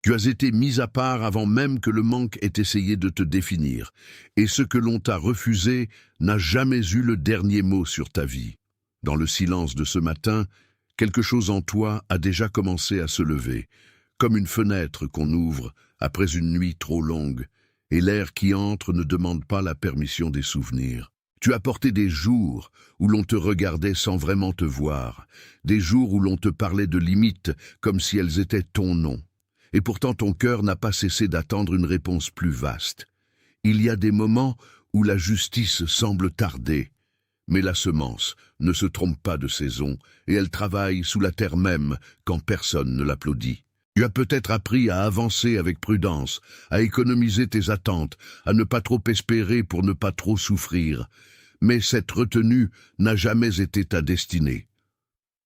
Tu as été mis à part avant même que le manque ait essayé de te définir, et ce que l'on t'a refusé n'a jamais eu le dernier mot sur ta vie. Dans le silence de ce matin, quelque chose en toi a déjà commencé à se lever, comme une fenêtre qu'on ouvre après une nuit trop longue, et l'air qui entre ne demande pas la permission des souvenirs. Tu as porté des jours où l'on te regardait sans vraiment te voir, des jours où l'on te parlait de limites comme si elles étaient ton nom. Et pourtant ton cœur n'a pas cessé d'attendre une réponse plus vaste. Il y a des moments où la justice semble tarder, mais la semence ne se trompe pas de saison et elle travaille sous la terre même quand personne ne l'applaudit. Tu as peut-être appris à avancer avec prudence, à économiser tes attentes, à ne pas trop espérer pour ne pas trop souffrir, mais cette retenue n'a jamais été ta destinée.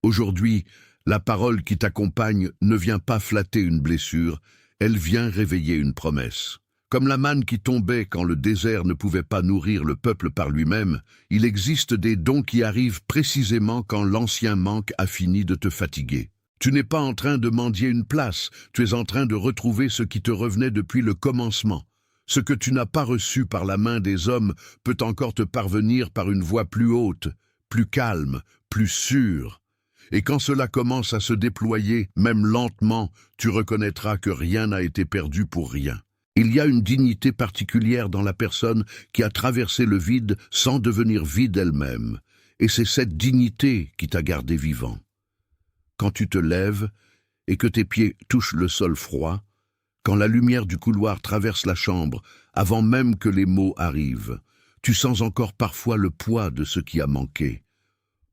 Aujourd'hui, la parole qui t'accompagne ne vient pas flatter une blessure, elle vient réveiller une promesse. Comme la manne qui tombait quand le désert ne pouvait pas nourrir le peuple par lui-même, il existe des dons qui arrivent précisément quand l'ancien manque a fini de te fatiguer. Tu n'es pas en train de mendier une place, tu es en train de retrouver ce qui te revenait depuis le commencement. Ce que tu n'as pas reçu par la main des hommes peut encore te parvenir par une voie plus haute, plus calme, plus sûre. Et quand cela commence à se déployer, même lentement, tu reconnaîtras que rien n'a été perdu pour rien. Il y a une dignité particulière dans la personne qui a traversé le vide sans devenir vide elle-même. Et c'est cette dignité qui t'a gardé vivant. Quand tu te lèves et que tes pieds touchent le sol froid, quand la lumière du couloir traverse la chambre, avant même que les mots arrivent, tu sens encore parfois le poids de ce qui a manqué.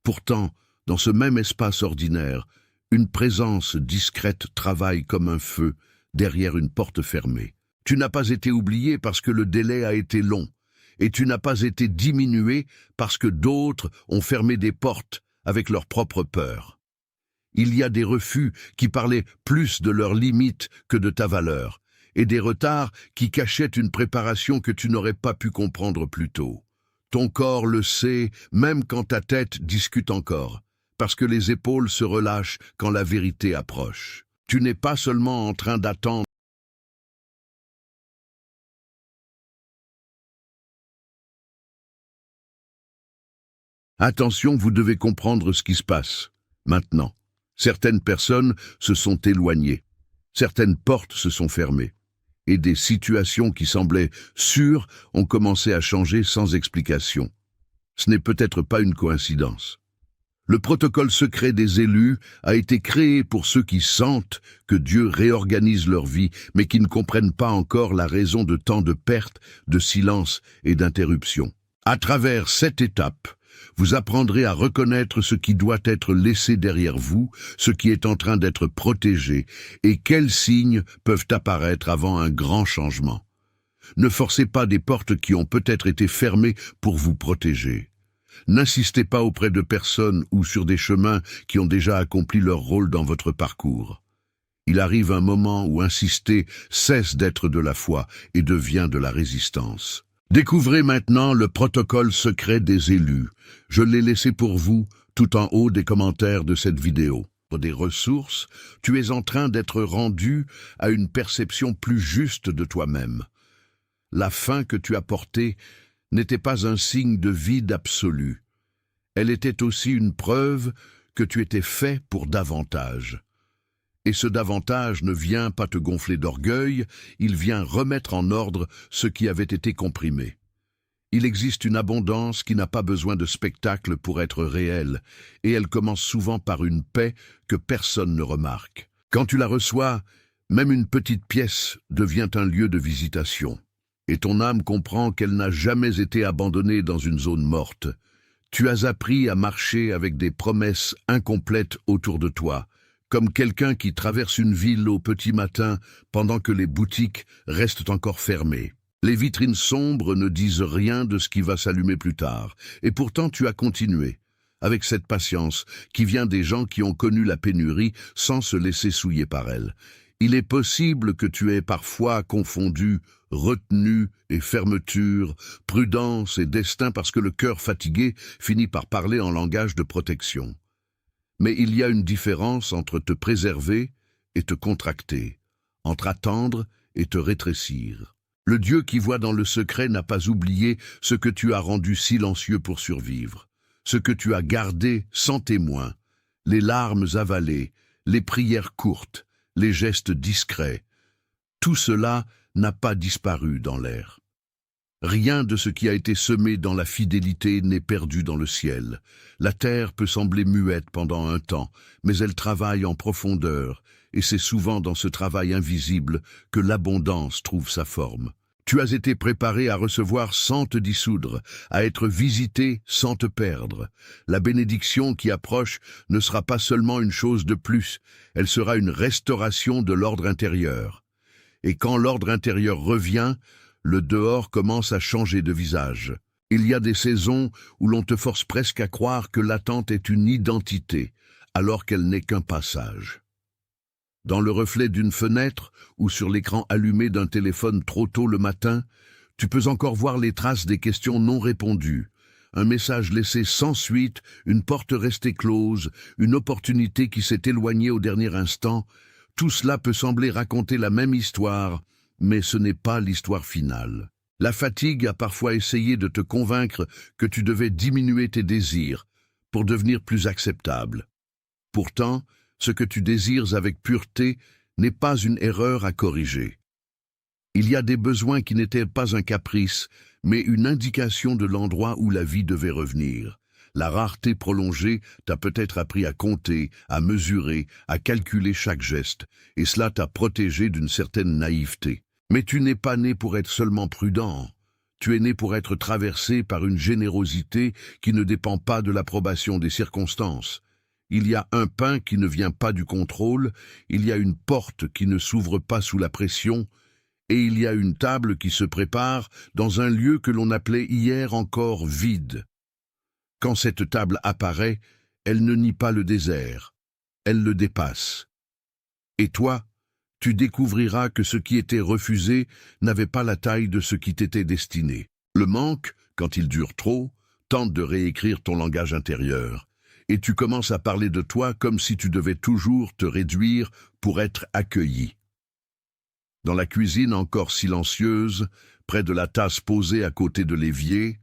Pourtant, dans ce même espace ordinaire, une présence discrète travaille comme un feu derrière une porte fermée. Tu n'as pas été oublié parce que le délai a été long, et tu n'as pas été diminué parce que d'autres ont fermé des portes avec leur propre peur. Il y a des refus qui parlaient plus de leurs limites que de ta valeur, et des retards qui cachaient une préparation que tu n'aurais pas pu comprendre plus tôt. Ton corps le sait, même quand ta tête discute encore, parce que les épaules se relâchent quand la vérité approche. Tu n'es pas seulement en train d'attendre. Attention, vous devez comprendre ce qui se passe, maintenant. Certaines personnes se sont éloignées, certaines portes se sont fermées, et des situations qui semblaient sûres ont commencé à changer sans explication. Ce n'est peut-être pas une coïncidence. Le protocole secret des élus a été créé pour ceux qui sentent que Dieu réorganise leur vie, mais qui ne comprennent pas encore la raison de tant de pertes, de silence et d'interruptions. À travers cette étape, vous apprendrez à reconnaître ce qui doit être laissé derrière vous, ce qui est en train d'être protégé, et quels signes peuvent apparaître avant un grand changement. Ne forcez pas des portes qui ont peut-être été fermées pour vous protéger. N'insistez pas auprès de personnes ou sur des chemins qui ont déjà accompli leur rôle dans votre parcours. Il arrive un moment où insister cesse d'être de la foi et devient de la résistance. Découvrez maintenant le protocole secret des élus. Je l'ai laissé pour vous tout en haut des commentaires de cette vidéo. Pour des ressources, tu es en train d'être rendu à une perception plus juste de toi-même. La fin que tu as portée n'était pas un signe de vide absolu. Elle était aussi une preuve que tu étais fait pour davantage. Et ce davantage ne vient pas te gonfler d'orgueil, il vient remettre en ordre ce qui avait été comprimé. Il existe une abondance qui n'a pas besoin de spectacle pour être réelle, et elle commence souvent par une paix que personne ne remarque. Quand tu la reçois, même une petite pièce devient un lieu de visitation. Et ton âme comprend qu'elle n'a jamais été abandonnée dans une zone morte. Tu as appris à marcher avec des promesses incomplètes autour de toi, comme quelqu'un qui traverse une ville au petit matin pendant que les boutiques restent encore fermées. Les vitrines sombres ne disent rien de ce qui va s'allumer plus tard, et pourtant tu as continué, avec cette patience qui vient des gens qui ont connu la pénurie sans se laisser souiller par elle. Il est possible que tu aies parfois confondu retenue et fermeture, prudence et destin parce que le cœur fatigué finit par parler en langage de protection. Mais il y a une différence entre te préserver et te contracter, entre attendre et te rétrécir. Le Dieu qui voit dans le secret n'a pas oublié ce que tu as rendu silencieux pour survivre, ce que tu as gardé sans témoin, les larmes avalées, les prières courtes, les gestes discrets. Tout cela n'a pas disparu dans l'air. Rien de ce qui a été semé dans la fidélité n'est perdu dans le ciel. La terre peut sembler muette pendant un temps, mais elle travaille en profondeur, et c'est souvent dans ce travail invisible que l'abondance trouve sa forme. Tu as été préparé à recevoir sans te dissoudre, à être visité sans te perdre. La bénédiction qui approche ne sera pas seulement une chose de plus, elle sera une restauration de l'ordre intérieur. Et quand l'ordre intérieur revient, le dehors commence à changer de visage. Il y a des saisons où l'on te force presque à croire que l'attente est une identité, alors qu'elle n'est qu'un passage. Dans le reflet d'une fenêtre ou sur l'écran allumé d'un téléphone trop tôt le matin, tu peux encore voir les traces des questions non répondues, un message laissé sans suite, une porte restée close, une opportunité qui s'est éloignée au dernier instant. Tout cela peut sembler raconter la même histoire, mais ce n'est pas l'histoire finale. La fatigue a parfois essayé de te convaincre que tu devais diminuer tes désirs pour devenir plus acceptable. Pourtant, ce que tu désires avec pureté n'est pas une erreur à corriger. Il y a des besoins qui n'étaient pas un caprice, mais une indication de l'endroit où la vie devait revenir. La rareté prolongée t'a peut-être appris à compter, à mesurer, à calculer chaque geste, et cela t'a protégé d'une certaine naïveté. Mais tu n'es pas né pour être seulement prudent. Tu es né pour être traversé par une générosité qui ne dépend pas de l'approbation des circonstances. Il y a un pain qui ne vient pas du contrôle, il y a une porte qui ne s'ouvre pas sous la pression, et il y a une table qui se prépare dans un lieu que l'on appelait hier encore vide. Quand cette table apparaît, elle ne nie pas le désert, elle le dépasse. Et toi, tu découvriras que ce qui était refusé n'avait pas la taille de ce qui t'était destiné. Le manque, quand il dure trop, tente de réécrire ton langage intérieur. Et tu commences à parler de toi comme si tu devais toujours te réduire pour être accueilli. Dans la cuisine encore silencieuse, près de la tasse posée à côté de l'évier,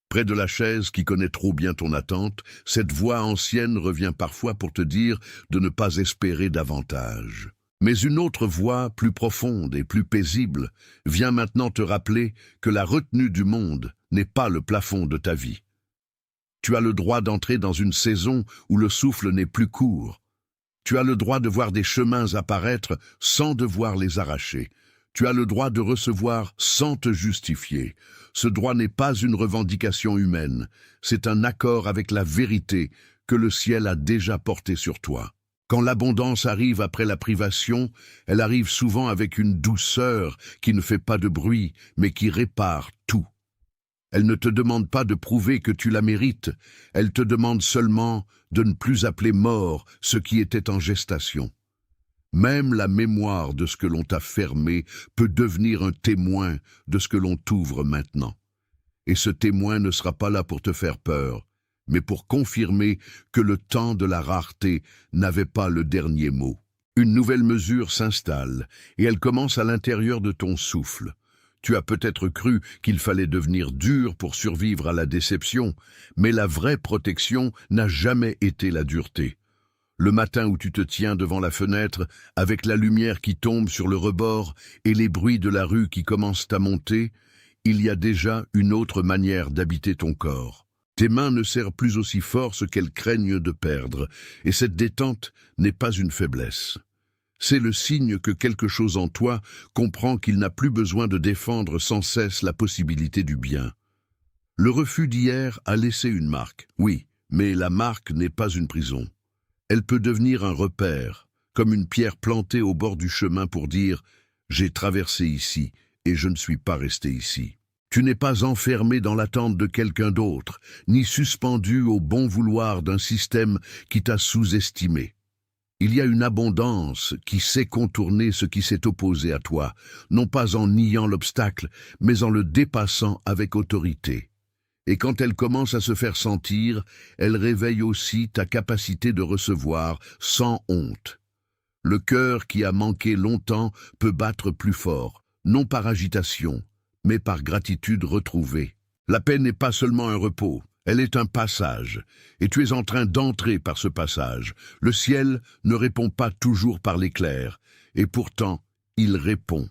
près de la chaise qui connaît trop bien ton attente, cette voix ancienne revient parfois pour te dire de ne pas espérer davantage. Mais une autre voix, plus profonde et plus paisible, vient maintenant te rappeler que la retenue du monde n'est pas le plafond de ta vie. Tu as le droit d'entrer dans une saison où le souffle n'est plus court. Tu as le droit de voir des chemins apparaître sans devoir les arracher. Tu as le droit de recevoir sans te justifier. Ce droit n'est pas une revendication humaine, c'est un accord avec la vérité que le ciel a déjà portée sur toi. Quand l'abondance arrive après la privation, elle arrive souvent avec une douceur qui ne fait pas de bruit, mais qui répare tout. Elle ne te demande pas de prouver que tu la mérites, elle te demande seulement de ne plus appeler mort ce qui était en gestation. Même la mémoire de ce que l'on t'a fermé peut devenir un témoin de ce que l'on t'ouvre maintenant. Et ce témoin ne sera pas là pour te faire peur, mais pour confirmer que le temps de la rareté n'avait pas le dernier mot. Une nouvelle mesure s'installe, et elle commence à l'intérieur de ton souffle. Tu as peut-être cru qu'il fallait devenir dur pour survivre à la déception, mais la vraie protection n'a jamais été la dureté. Le matin où tu te tiens devant la fenêtre, avec la lumière qui tombe sur le rebord et les bruits de la rue qui commencent à monter, il y a déjà une autre manière d'habiter ton corps. Tes mains ne serrent plus aussi fort ce qu'elles craignent de perdre, et cette détente n'est pas une faiblesse. C'est le signe que quelque chose en toi comprend qu'il n'a plus besoin de défendre sans cesse la possibilité du bien. Le refus d'hier a laissé une marque, oui, mais la marque n'est pas une prison. Elle peut devenir un repère, comme une pierre plantée au bord du chemin pour dire « J'ai traversé ici et je ne suis pas resté ici ». Tu n'es pas enfermé dans l'attente de quelqu'un d'autre, ni suspendu au bon vouloir d'un système qui t'a sous-estimé. Il y a une abondance qui sait contourner ce qui s'est opposé à toi, non pas en niant l'obstacle, mais en le dépassant avec autorité. Et quand elle commence à se faire sentir, elle réveille aussi ta capacité de recevoir sans honte. Le cœur qui a manqué longtemps peut battre plus fort, non par agitation, mais par gratitude retrouvée. La paix n'est pas seulement un repos, elle est un passage, et tu es en train d'entrer par ce passage. Le ciel ne répond pas toujours par l'éclair, et pourtant, il répond.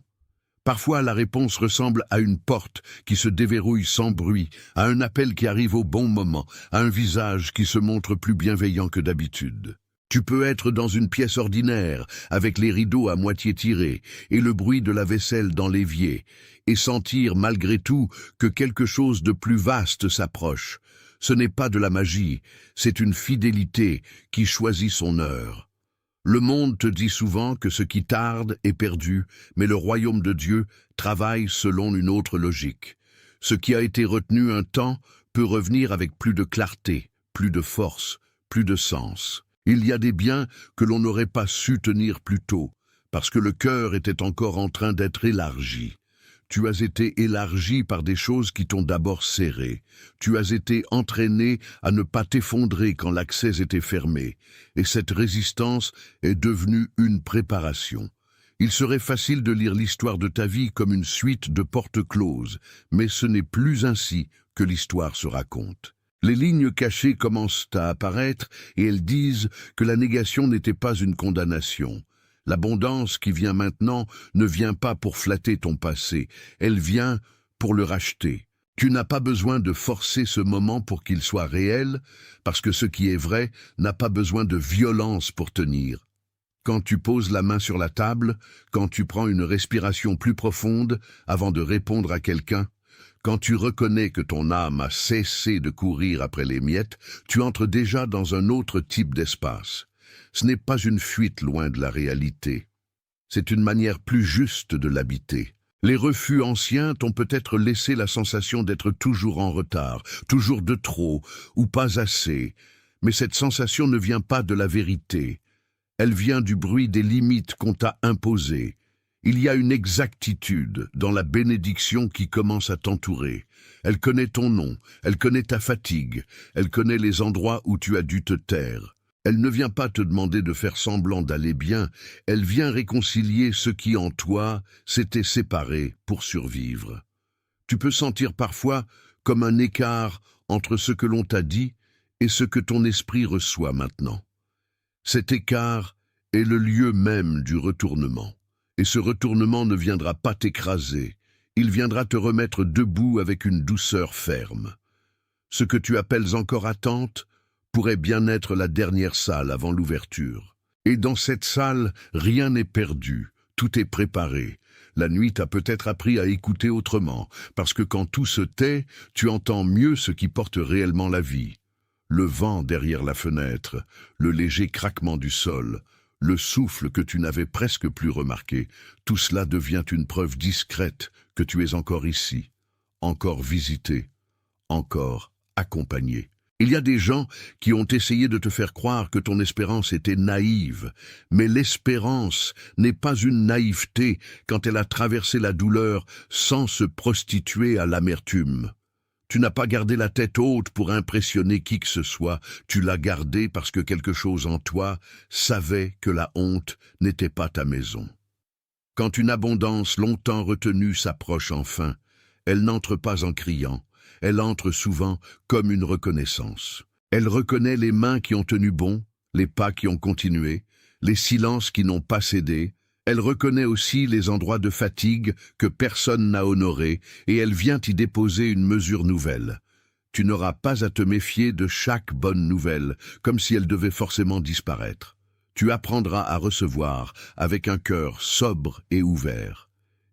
Parfois, la réponse ressemble à une porte qui se déverrouille sans bruit, à un appel qui arrive au bon moment, à un visage qui se montre plus bienveillant que d'habitude. Tu peux être dans une pièce ordinaire, avec les rideaux à moitié tirés et le bruit de la vaisselle dans l'évier, et sentir malgré tout que quelque chose de plus vaste s'approche. Ce n'est pas de la magie, c'est une fidélité qui choisit son heure. Le monde te dit souvent que ce qui tarde est perdu, mais le royaume de Dieu travaille selon une autre logique. Ce qui a été retenu un temps peut revenir avec plus de clarté, plus de force, plus de sens. Il y a des biens que l'on n'aurait pas su tenir plus tôt, parce que le cœur était encore en train d'être élargi. Tu as été élargi par des choses qui t'ont d'abord serré. Tu as été entraîné à ne pas t'effondrer quand l'accès était fermé, et cette résistance est devenue une préparation. Il serait facile de lire l'histoire de ta vie comme une suite de portes closes, mais ce n'est plus ainsi que l'histoire se raconte. Les lignes cachées commencent à apparaître et elles disent que la négation n'était pas une condamnation. L'abondance qui vient maintenant ne vient pas pour flatter ton passé, elle vient pour le racheter. Tu n'as pas besoin de forcer ce moment pour qu'il soit réel, parce que ce qui est vrai n'a pas besoin de violence pour tenir. Quand tu poses la main sur la table, quand tu prends une respiration plus profonde avant de répondre à quelqu'un, quand tu reconnais que ton âme a cessé de courir après les miettes, tu entres déjà dans un autre type d'espace. Ce n'est pas une fuite loin de la réalité. C'est une manière plus juste de l'habiter. Les refus anciens t'ont peut-être laissé la sensation d'être toujours en retard, toujours de trop ou pas assez. Mais cette sensation ne vient pas de la vérité. Elle vient du bruit des limites qu'on t'a imposées. Il y a une exactitude dans la bénédiction qui commence à t'entourer. Elle connaît ton nom, elle connaît ta fatigue, elle connaît les endroits où tu as dû te taire. Elle ne vient pas te demander de faire semblant d'aller bien, elle vient réconcilier ce qui en toi s'était séparé pour survivre. Tu peux sentir parfois comme un écart entre ce que l'on t'a dit et ce que ton esprit reçoit maintenant. Cet écart est le lieu même du retournement. Et ce retournement ne viendra pas t'écraser, il viendra te remettre debout avec une douceur ferme. Ce que tu appelles encore attente pourrait bien être la dernière salle avant l'ouverture. Et dans cette salle, rien n'est perdu, tout est préparé. La nuit t'a peut-être appris à écouter autrement, parce que quand tout se tait, tu entends mieux ce qui porte réellement la vie. Le vent derrière la fenêtre, le léger craquement du sol, le souffle que tu n'avais presque plus remarqué, tout cela devient une preuve discrète que tu es encore ici, encore visité, encore accompagné. Il y a des gens qui ont essayé de te faire croire que ton espérance était naïve, mais l'espérance n'est pas une naïveté quand elle a traversé la douleur sans se prostituer à l'amertume. Tu n'as pas gardé la tête haute pour impressionner qui que ce soit, tu l'as gardée parce que quelque chose en toi savait que la honte n'était pas ta maison. Quand une abondance longtemps retenue s'approche enfin, elle n'entre pas en criant, elle entre souvent comme une reconnaissance. Elle reconnaît les mains qui ont tenu bon, les pas qui ont continué, les silences qui n'ont pas cédé. Elle reconnaît aussi les endroits de fatigue que personne n'a honorés et elle vient y déposer une mesure nouvelle. Tu n'auras pas à te méfier de chaque bonne nouvelle, comme si elle devait forcément disparaître. Tu apprendras à recevoir avec un cœur sobre et ouvert.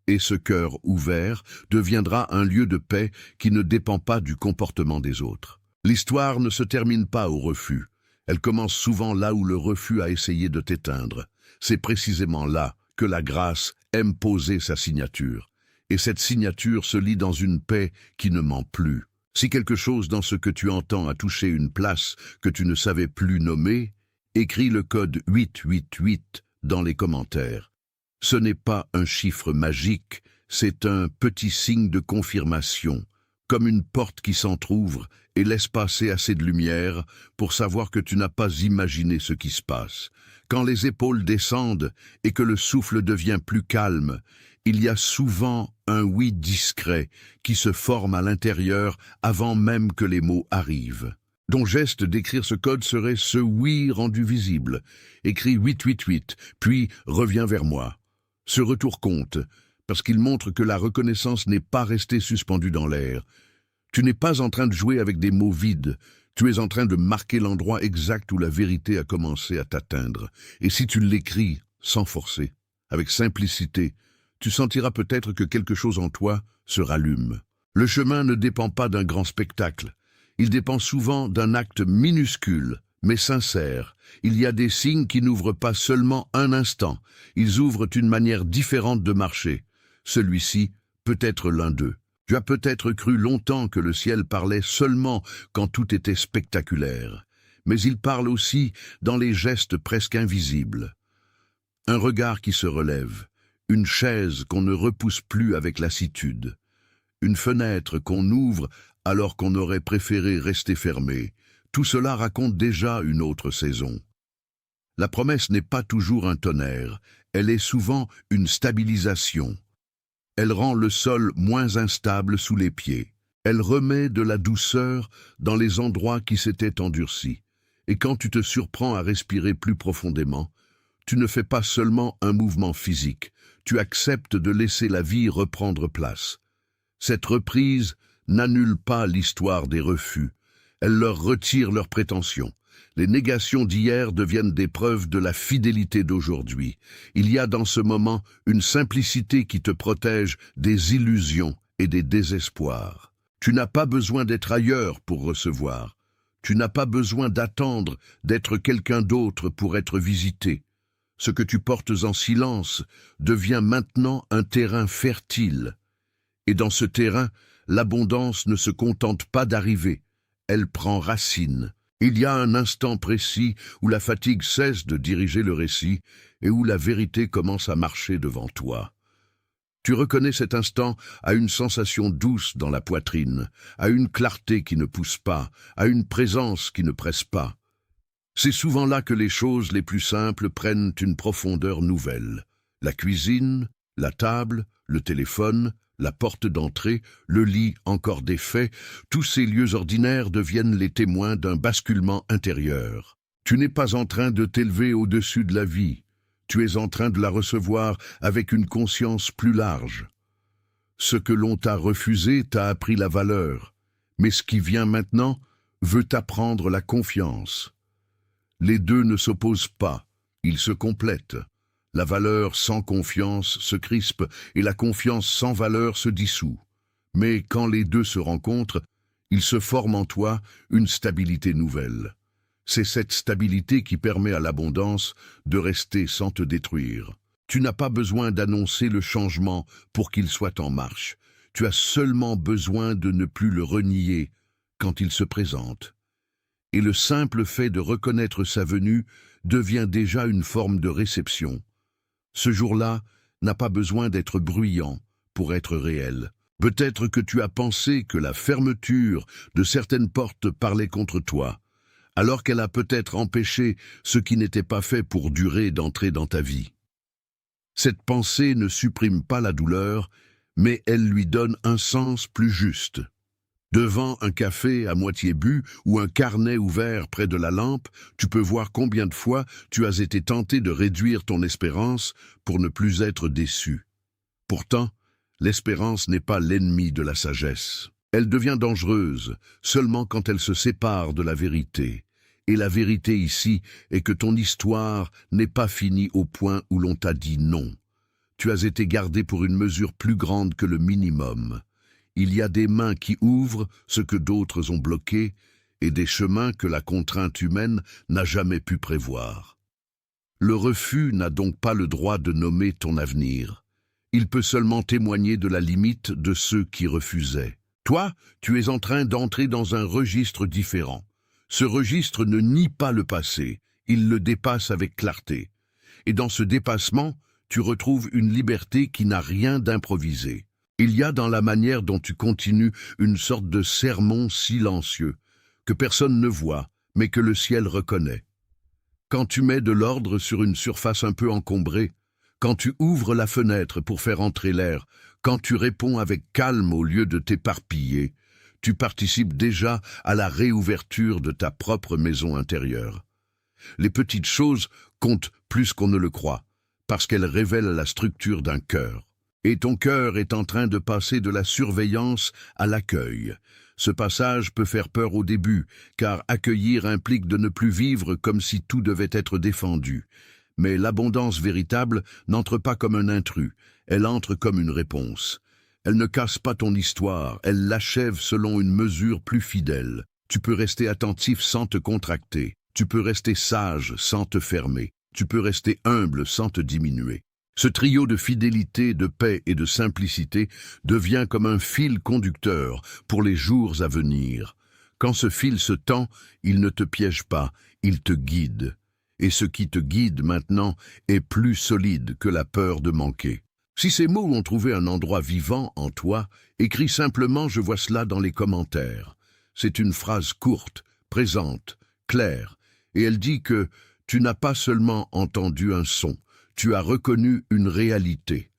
Et ce cœur ouvert deviendra un lieu de paix qui ne dépend pas du comportement des autres. L'histoire ne se termine pas au refus. Elle commence souvent là où le refus a essayé de t'éteindre. C'est précisément là que la grâce aime poser sa signature. Et cette signature se lit dans une paix qui ne ment plus. Si quelque chose dans ce que tu entends a touché une place que tu ne savais plus nommer, écris le code 888 dans les commentaires. Ce n'est pas un chiffre magique, c'est un petit signe de confirmation, comme une porte qui s'entr'ouvre et laisse passer assez de lumière pour savoir que tu n'as pas imaginé ce qui se passe, Quand les épaules descendent et que le souffle devient plus calme, il y a souvent un oui discret qui se forme à l'intérieur avant même que les mots arrivent. Ton geste d'écrire ce code serait ce oui rendu visible. Écris 888, puis reviens vers moi. Ce retour compte, parce qu'il montre que la reconnaissance n'est pas restée suspendue dans l'air. Tu n'es pas en train de jouer avec des mots vides, tu es en train de marquer l'endroit exact où la vérité a commencé à t'atteindre. Et si tu l'écris sans forcer, avec simplicité, tu sentiras peut-être que quelque chose en toi se rallume. Le chemin ne dépend pas d'un grand spectacle. Il dépend souvent d'un acte minuscule, mais sincère. Il y a des signes qui n'ouvrent pas seulement un instant, ils ouvrent une manière différente de marcher. Celui-ci peut être l'un d'eux. Tu as peut-être cru longtemps que le ciel parlait seulement quand tout était spectaculaire, mais il parle aussi dans les gestes presque invisibles. Un regard qui se relève, une chaise qu'on ne repousse plus avec lassitude, une fenêtre qu'on ouvre alors qu'on aurait préféré rester fermée. Tout cela raconte déjà une autre saison. La promesse n'est pas toujours un tonnerre, elle est souvent une stabilisation. Elle rend le sol moins instable sous les pieds. Elle remet de la douceur dans les endroits qui s'étaient endurcis. Et quand tu te surprends à respirer plus profondément, tu ne fais pas seulement un mouvement physique, tu acceptes de laisser la vie reprendre place. Cette reprise n'annule pas l'histoire des refus, elle leur retire leurs prétentions. Les négations d'hier deviennent des preuves de la fidélité d'aujourd'hui. Il y a dans ce moment une simplicité qui te protège des illusions et des désespoirs. Tu n'as pas besoin d'être ailleurs pour recevoir. Tu n'as pas besoin d'attendre d'être quelqu'un d'autre pour être visité. Ce que tu portes en silence devient maintenant un terrain fertile. Et dans ce terrain, l'abondance ne se contente pas d'arriver, elle prend racine. Il y a un instant précis où la fatigue cesse de diriger le récit et où la vérité commence à marcher devant toi. Tu reconnais cet instant à une sensation douce dans la poitrine, à une clarté qui ne pousse pas, à une présence qui ne presse pas. C'est souvent là que les choses les plus simples prennent une profondeur nouvelle. La cuisine, la table, le téléphone, la porte d'entrée, le lit encore défait, tous ces lieux ordinaires deviennent les témoins d'un basculement intérieur. Tu n'es pas en train de t'élever au-dessus de la vie, tu es en train de la recevoir avec une conscience plus large. Ce que l'on t'a refusé t'a appris la valeur, mais ce qui vient maintenant veut t'apprendre la confiance. Les deux ne s'opposent pas, ils se complètent. La valeur sans confiance se crispe et la confiance sans valeur se dissout. Mais quand les deux se rencontrent, il se forme en toi une stabilité nouvelle. C'est cette stabilité qui permet à l'abondance de rester sans te détruire. Tu n'as pas besoin d'annoncer le changement pour qu'il soit en marche. Tu as seulement besoin de ne plus le renier quand il se présente. Et le simple fait de reconnaître sa venue devient déjà une forme de réception. Ce jour-là n'a pas besoin d'être bruyant pour être réel. Peut-être que tu as pensé que la fermeture de certaines portes parlait contre toi, alors qu'elle a peut-être empêché ce qui n'était pas fait pour durer d'entrer dans ta vie. Cette pensée ne supprime pas la douleur, mais elle lui donne un sens plus juste. Devant un café à moitié bu ou un carnet ouvert près de la lampe, tu peux voir combien de fois tu as été tenté de réduire ton espérance pour ne plus être déçu. Pourtant, l'espérance n'est pas l'ennemi de la sagesse. Elle devient dangereuse seulement quand elle se sépare de la vérité. Et la vérité ici est que ton histoire n'est pas finie au point où l'on t'a dit non. Tu as été gardé pour une mesure plus grande que le minimum. Il y a des mains qui ouvrent ce que d'autres ont bloqué et des chemins que la contrainte humaine n'a jamais pu prévoir. Le refus n'a donc pas le droit de nommer ton avenir. Il peut seulement témoigner de la limite de ceux qui refusaient. Toi, tu es en train d'entrer dans un registre différent. Ce registre ne nie pas le passé, il le dépasse avec clarté. Et dans ce dépassement, tu retrouves une liberté qui n'a rien d'improvisé. Il y a dans la manière dont tu continues une sorte de sermon silencieux, que personne ne voit, mais que le ciel reconnaît. Quand tu mets de l'ordre sur une surface un peu encombrée, quand tu ouvres la fenêtre pour faire entrer l'air, quand tu réponds avec calme au lieu de t'éparpiller, tu participes déjà à la réouverture de ta propre maison intérieure. Les petites choses comptent plus qu'on ne le croit, parce qu'elles révèlent la structure d'un cœur. Et ton cœur est en train de passer de la surveillance à l'accueil. Ce passage peut faire peur au début, car accueillir implique de ne plus vivre comme si tout devait être défendu. Mais l'abondance véritable n'entre pas comme un intrus, elle entre comme une réponse. Elle ne casse pas ton histoire, elle l'achève selon une mesure plus fidèle. Tu peux rester attentif sans te contracter, tu peux rester sage sans te fermer, tu peux rester humble sans te diminuer. Ce trio de fidélité, de paix et de simplicité devient comme un fil conducteur pour les jours à venir. Quand ce fil se tend, il ne te piège pas, il te guide. Et ce qui te guide maintenant est plus solide que la peur de manquer. Si ces mots ont trouvé un endroit vivant en toi, écris simplement « Je vois cela » dans les commentaires. C'est une phrase courte, présente, claire, et elle dit que tu n'as pas seulement entendu un son, tu as reconnu une réalité.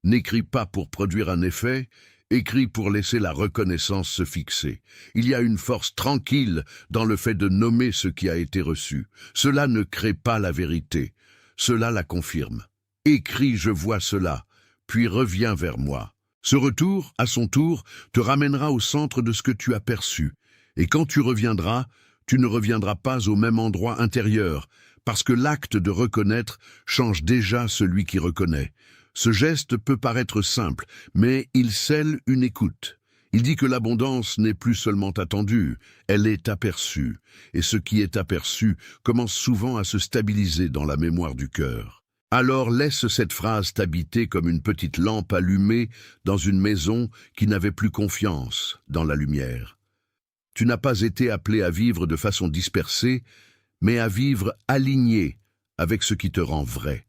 N'écris pas pour produire un effet, écris pour laisser la reconnaissance se fixer. Il y a une force tranquille dans le fait de nommer ce qui a été reçu. Cela ne crée pas la vérité, cela la confirme. Écris « Je vois cela », puis reviens vers moi. Ce retour, à son tour, te ramènera au centre de ce que tu as perçu. Et quand tu reviendras, tu ne reviendras pas au même endroit intérieur, parce que l'acte de reconnaître change déjà celui qui reconnaît. Ce geste peut paraître simple, mais il scelle une écoute. Il dit que l'abondance n'est plus seulement attendue, elle est aperçue. Et ce qui est aperçu commence souvent à se stabiliser dans la mémoire du cœur. Alors laisse cette phrase t'habiter comme une petite lampe allumée dans une maison qui n'avait plus confiance dans la lumière. Tu n'as pas été appelé à vivre de façon dispersée, mais à vivre aligné avec ce qui te rend vrai.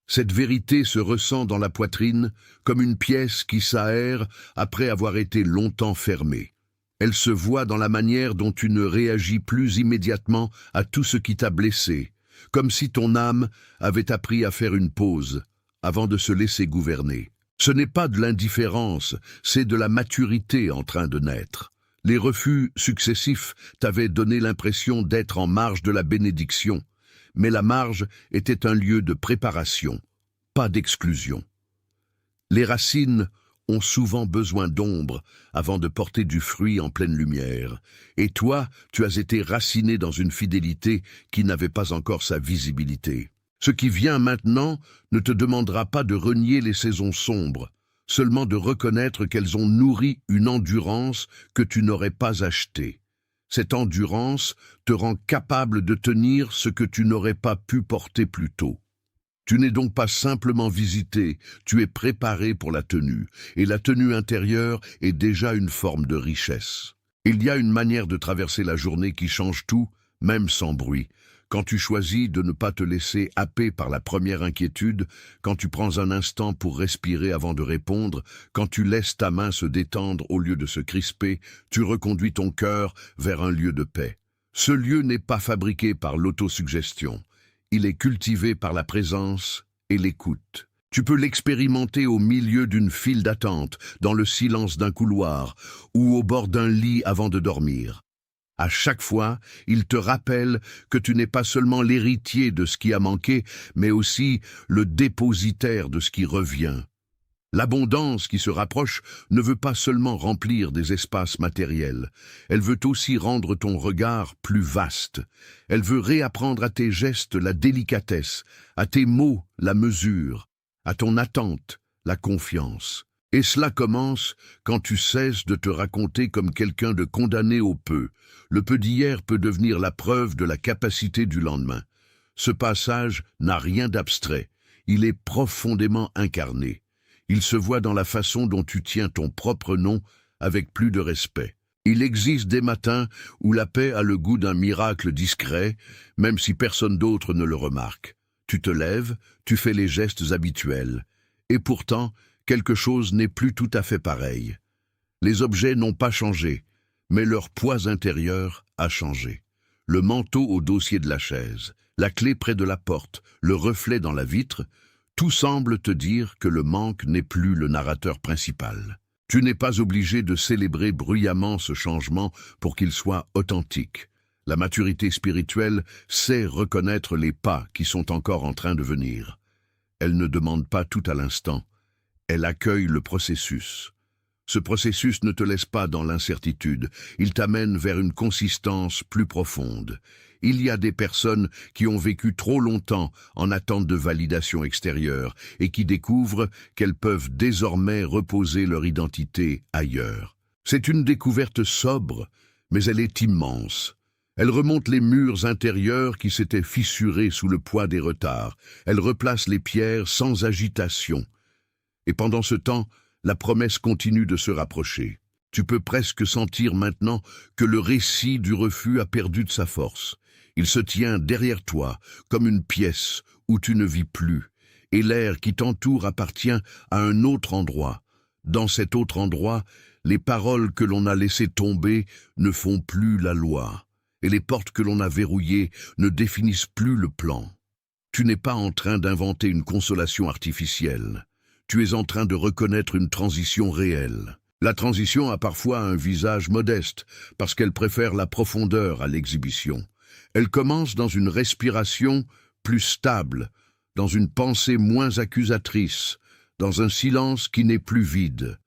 Cette vérité se ressent dans la poitrine comme une pièce qui s'aère après avoir été longtemps fermée. Elle se voit dans la manière dont tu ne réagis plus immédiatement à tout ce qui t'a blessé, comme si ton âme avait appris à faire une pause avant de se laisser gouverner. Ce n'est pas de l'indifférence, c'est de la maturité en train de naître. Les refus successifs t'avaient donné l'impression d'être en marge de la bénédiction, mais la marge était un lieu de préparation, pas d'exclusion. Les racines ont souvent besoin d'ombre avant de porter du fruit en pleine lumière, et toi, tu as été raciné dans une fidélité qui n'avait pas encore sa visibilité. Ce qui vient maintenant ne te demandera pas de renier les saisons sombres, seulement de reconnaître qu'elles ont nourri une endurance que tu n'aurais pas achetée. Cette endurance te rend capable de tenir ce que tu n'aurais pas pu porter plus tôt. Tu n'es donc pas simplement visité, tu es préparé pour la tenue, et la tenue intérieure est déjà une forme de richesse. Il y a une manière de traverser la journée qui change tout, même sans bruit. Quand tu choisis de ne pas te laisser happer par la première inquiétude, quand tu prends un instant pour respirer avant de répondre, quand tu laisses ta main se détendre au lieu de se crisper, tu reconduis ton cœur vers un lieu de paix. Ce lieu n'est pas fabriqué par l'autosuggestion, il est cultivé par la présence et l'écoute. Tu peux l'expérimenter au milieu d'une file d'attente, dans le silence d'un couloir ou au bord d'un lit avant de dormir. À chaque fois, il te rappelle que tu n'es pas seulement l'héritier de ce qui a manqué, mais aussi le dépositaire de ce qui revient. L'abondance qui se rapproche ne veut pas seulement remplir des espaces matériels, elle veut aussi rendre ton regard plus vaste. Elle veut réapprendre à tes gestes la délicatesse, à tes mots la mesure, à ton attente la confiance. Et cela commence quand tu cesses de te raconter comme quelqu'un de condamné au peu. Le peu d'hier peut devenir la preuve de la capacité du lendemain. Ce passage n'a rien d'abstrait, il est profondément incarné. Il se voit dans la façon dont tu tiens ton propre nom avec plus de respect. Il existe des matins où la paix a le goût d'un miracle discret, même si personne d'autre ne le remarque. Tu te lèves, tu fais les gestes habituels, et pourtant, quelque chose n'est plus tout à fait pareil. Les objets n'ont pas changé, mais leur poids intérieur a changé. le manteau au dossier de la chaise, la clé près de la porte, le reflet dans la vitre, tout semble te dire que le manque n'est plus le narrateur principal. Tu n'es pas obligé de célébrer bruyamment ce changement pour qu'il soit authentique. La maturité spirituelle sait reconnaître les pas qui sont encore en train de venir. Elle ne demande pas tout à l'instant. Elle accueille le processus. Ce processus ne te laisse pas dans l'incertitude. Il t'amène vers une consistance plus profonde. Il y a des personnes qui ont vécu trop longtemps en attente de validation extérieure et qui découvrent qu'elles peuvent désormais reposer leur identité ailleurs. C'est une découverte sobre, mais elle est immense. Elle remonte les murs intérieurs qui s'étaient fissurés sous le poids des retards. Elle replace les pierres sans agitation. Et pendant ce temps, la promesse continue de se rapprocher. Tu peux presque sentir maintenant que le récit du refus a perdu de sa force. Il se tient derrière toi, comme une pièce où tu ne vis plus, et l'air qui t'entoure appartient à un autre endroit. Dans cet autre endroit, les paroles que l'on a laissées tomber ne font plus la loi, et les portes que l'on a verrouillées ne définissent plus le plan. Tu n'es pas en train d'inventer une consolation artificielle. Tu es en train de reconnaître une transition réelle. La transition a parfois un visage modeste, parce qu'elle préfère la profondeur à l'exhibition. Elle commence dans une respiration plus stable, dans une pensée moins accusatrice, dans un silence qui n'est plus vide.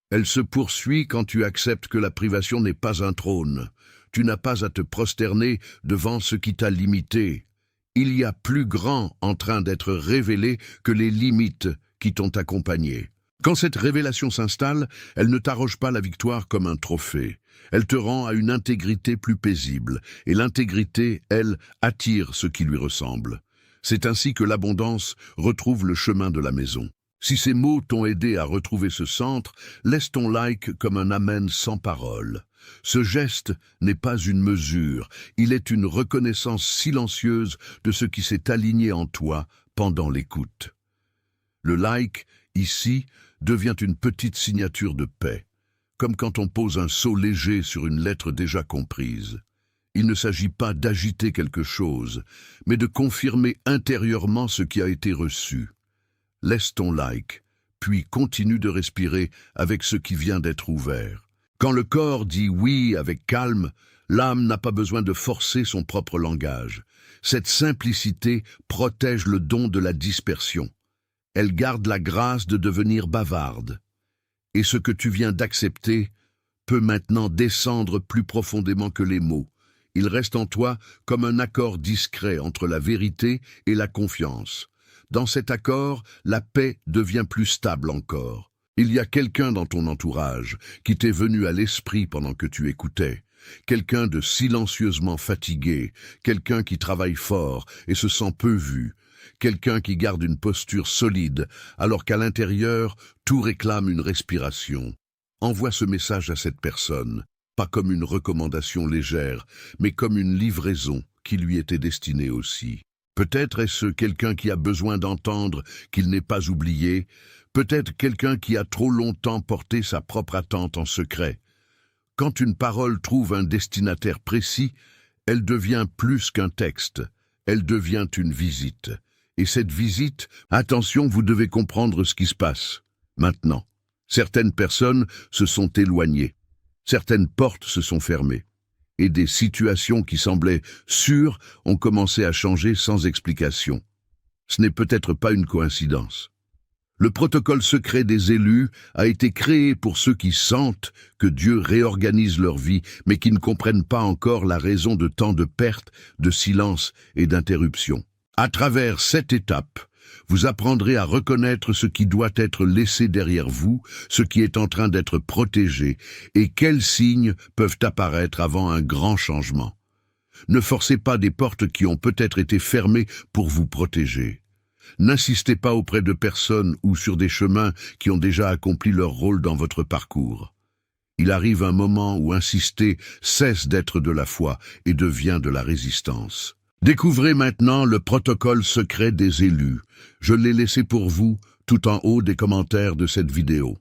Elle se poursuit quand tu acceptes que la privation n'est pas un trône. Tu n'as pas à te prosterner devant ce qui t'a limité. Il y a plus grand en train d'être révélé que les limites qui t'ont accompagné. Quand cette révélation s'installe, elle ne t'arroge pas la victoire comme un trophée. Elle te rend à une intégrité plus paisible, et l'intégrité, elle, attire ce qui lui ressemble. C'est ainsi que l'abondance retrouve le chemin de la maison. Si ces mots t'ont aidé à retrouver ce centre, laisse ton like comme un amen sans parole. Ce geste n'est pas une mesure, il est une reconnaissance silencieuse de ce qui s'est aligné en toi pendant l'écoute. Le like, ici, devient une petite signature de paix, comme quand on pose un sceau léger sur une lettre déjà comprise. Il ne s'agit pas d'agiter quelque chose, mais de confirmer intérieurement ce qui a été reçu. Laisse ton like, puis continue de respirer avec ce qui vient d'être ouvert. Quand le corps dit oui avec calme, l'âme n'a pas besoin de forcer son propre langage. Cette simplicité protège le don de la dispersion. Elle garde la grâce de devenir bavarde. Et ce que tu viens d'accepter peut maintenant descendre plus profondément que les mots. Il reste en toi comme un accord discret entre la vérité et la confiance. Dans cet accord, la paix devient plus stable encore. Il y a quelqu'un dans ton entourage qui t'est venu à l'esprit pendant que tu écoutais. Quelqu'un de silencieusement fatigué, quelqu'un qui travaille fort et se sent peu vu. Quelqu'un qui garde une posture solide, alors qu'à l'intérieur, tout réclame une respiration. Envoie ce message à cette personne, pas comme une recommandation légère, mais comme une livraison qui lui était destinée aussi. Peut-être est-ce quelqu'un qui a besoin d'entendre qu'il n'est pas oublié, peut-être quelqu'un qui a trop longtemps porté sa propre attente en secret. Quand une parole trouve un destinataire précis, elle devient plus qu'un texte, elle devient une visite. Et cette visite, attention, vous devez comprendre ce qui se passe. Maintenant, certaines personnes se sont éloignées, certaines portes se sont fermées, et des situations qui semblaient sûres ont commencé à changer sans explication. Ce n'est peut-être pas une coïncidence. Le protocole secret des élus a été créé pour ceux qui sentent que Dieu réorganise leur vie, mais qui ne comprennent pas encore la raison de tant de pertes, de silence et d'interruptions. À travers cette étape, vous apprendrez à reconnaître ce qui doit être laissé derrière vous, ce qui est en train d'être protégé, et quels signes peuvent apparaître avant un grand changement. Ne forcez pas des portes qui ont peut-être été fermées pour vous protéger. N'insistez pas auprès de personnes ou sur des chemins qui ont déjà accompli leur rôle dans votre parcours. Il arrive un moment où insister cesse d'être de la foi et devient de la résistance. Découvrez maintenant le protocole secret des élus. Je l'ai laissé pour vous tout en haut des commentaires de cette vidéo.